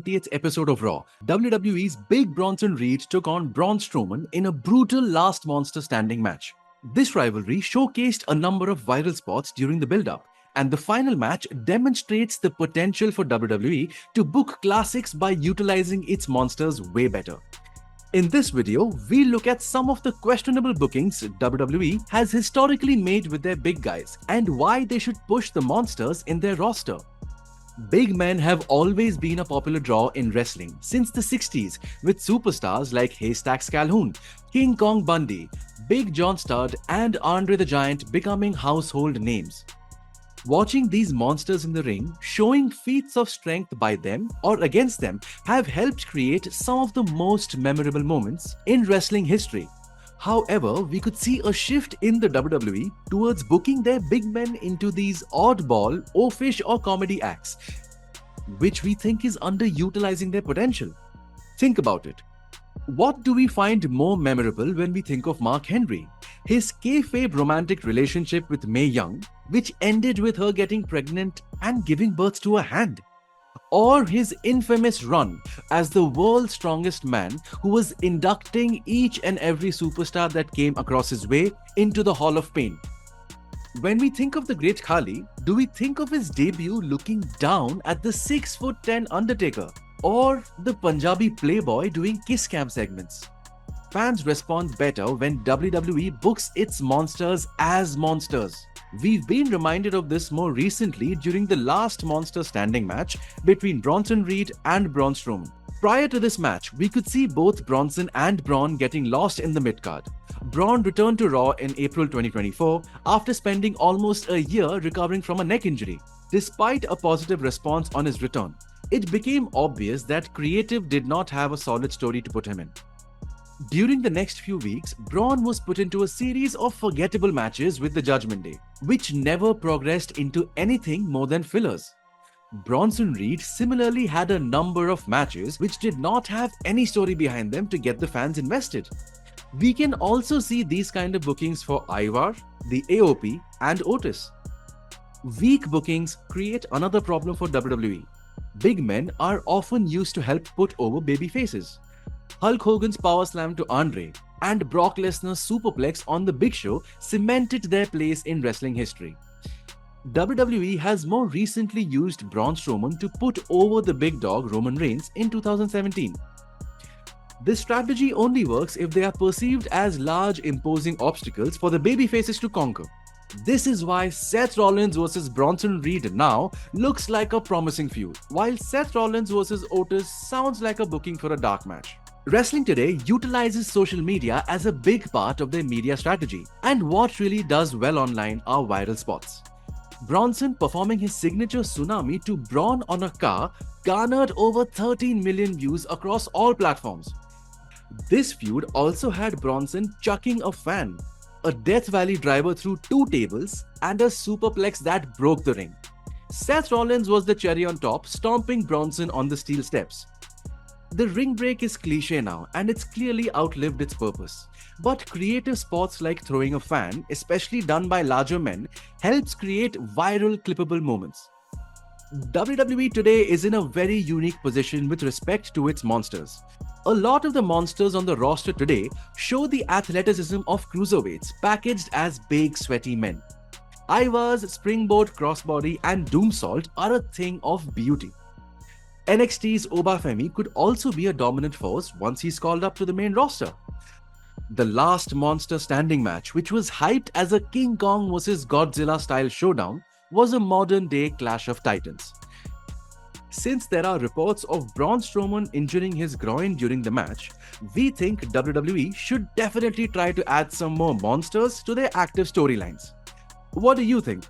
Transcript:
20th episode of Raw, WWE's Big Bronson Reed took on Braun Strowman in a brutal last monster standing match. This rivalry showcased a number of viral spots during the build-up, and the final match demonstrates the potential for WWE to book classics by utilizing its monsters way better. In this video, we look at some of the questionable bookings WWE has historically made with their big guys and why they should push the monsters in their roster. Big men have always been a popular draw in wrestling since the 60s, with superstars like Haystacks Calhoun, King Kong Bundy, Big John Studd, and Andre the Giant becoming household names. Watching these monsters in the ring, showing feats of strength by them or against them have helped create some of the most memorable moments in wrestling history. However, we could see a shift in the WWE towards booking their big men into these oddball, oafish or comedy acts, which we think is underutilizing their potential. Think about it. What do we find more memorable when we think of Mark Henry? His kayfabe romantic relationship with Mae Young, which ended with her getting pregnant and giving birth to a hand. Or his infamous run as the world's strongest man who was inducting each and every superstar that came across his way into the Hall of Fame. When we think of the Great Khali, do we think of his debut looking down at the 6'10" Undertaker? Or the Punjabi playboy doing kiss cam segments? Fans respond better when WWE books its monsters as monsters. We've been reminded of this more recently during the last monster standing match between Bronson Reed and Braun Strowman. Prior to this match, we could see both Bronson and Braun getting lost in the mid-card. Braun returned to Raw in April 2024 after spending almost a year recovering from a neck injury. Despite a positive response on his return, it became obvious that creative did not have a solid story to put him in. During the next few weeks, Braun was put into a series of forgettable matches with the Judgment Day, which never progressed into anything more than fillers. Bronson Reed similarly had a number of matches which did not have any story behind them to get the fans invested. We can also see these kind of bookings for Ivar, the AOP, and Otis. Weak bookings create another problem for WWE. Big men are often used to help put over baby faces. Hulk Hogan's power slam to Andre and Brock Lesnar's superplex on the Big Show cemented their place in wrestling history. WWE has more recently used Braun Strowman to put over the big dog Roman Reigns in 2017. This strategy only works if they are perceived as large imposing obstacles for the babyfaces to conquer. This is why Seth Rollins vs Bronson Reed now looks like a promising feud, while Seth Rollins vs Otis sounds like a booking for a dark match. Wrestling today utilizes social media as a big part of their media strategy, and what really does well online are viral spots. Bronson performing his signature tsunami to Braun on a car garnered over 13 million views across all platforms. This feud also had Bronson chucking a fan, a Death Valley driver through 2 tables, and a superplex that broke the ring. Seth Rollins was the cherry on top, stomping Bronson on the steel steps. The ring break is cliche now, and it's clearly outlived its purpose. But creative spots like throwing a fan, especially done by larger men, helps create viral clippable moments. WWE today is in a very unique position with respect to its monsters. A lot of the monsters on the roster today show the athleticism of cruiserweights packaged as big sweaty men. Ivar's springboard crossbody and Doomsault are a thing of beauty. NXT's Obafemi could also be a dominant force once he's called up to the main roster. The last monster standing match, which was hyped as a King Kong vs Godzilla style showdown, was a modern day clash of titans. Since there are reports of Braun Strowman injuring his groin during the match, we think WWE should definitely try to add some more monsters to their active storylines. What do you think?